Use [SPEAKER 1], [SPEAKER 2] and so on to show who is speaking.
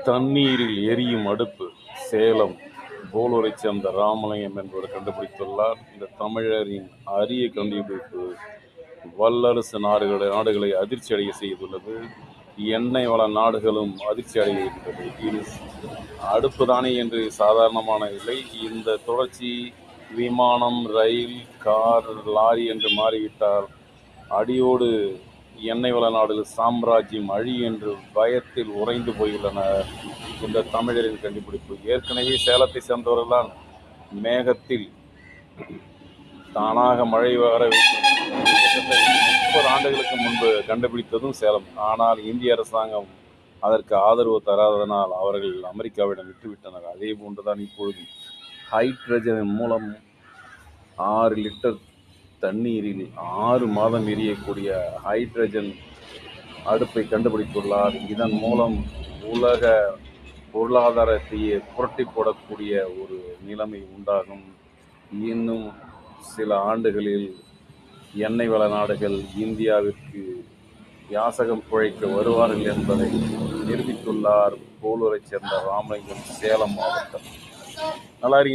[SPEAKER 1] தண்ணீரில் எரியும் அடுப்பு சேலம் போலூரைச் சேர்ந்த ராமலிங்கம் என்பவர் கண்டுபிடித்துள்ளார். இந்த தமிழரின் அரிய கண்டுபிடிப்பு வல்லரசு நாடுகளை அதிர்ச்சி அடைய செய்துள்ளது. எண்ணெய் வள நாடுகளும் அதிர்ச்சி அடைகின்றது. இது அடுப்பு தானே என்று சாதாரணமான இல்லை. இந்த தொடர்ச்சி விமானம், ரயில், கார், லாரி என்று மாறிவிட்டால் அடியோடு எண்ணெய் வள நாடுகள் சாம்ராஜ்யம் அழி என்று பயத்தில் உறைந்து போயுள்ளனர். இந்த தமிழரின் கண்டுபிடிப்பு ஏற்கனவே சேலத்தை சேர்ந்தவர்கள்தான் மேகத்தில் தானாக மழை வர வைக்கும் 30 ஆண்டுகளுக்கு முன்பு கண்டுபிடித்ததும் சேலம். ஆனால் இந்திய அரசாங்கம் அதற்கு ஆதரவு தராததனால் அவர்கள் அமெரிக்காவிடம் விட்டுவிட்டனர். அதே போன்றுதான் இப்பொழுது ஹைட்ரஜன் மூலம் 6 லிட்டர் தண்ணீரில் 6 மாதம் எரியக்கூடிய ஹைட்ரஜன் அடுப்பை கண்டுபிடித்துள்ளார். இதன் மூலம் உலக பொருளாதாரத்தையே புரட்டி போடக்கூடிய ஒரு நிலைமை உண்டாகும். இன்னும் சில ஆண்டுகளில் எண்ணெய் வள நாடுகள் இந்தியாவிற்கு யாசகம் பிழைக்க வருவார்கள் என்பதை நிரூபித்துள்ளார் போலூரைச் சேர்ந்த ராமலிங்கம், சேலம் மாவட்டம். நல்லா இருக்கீங்களா?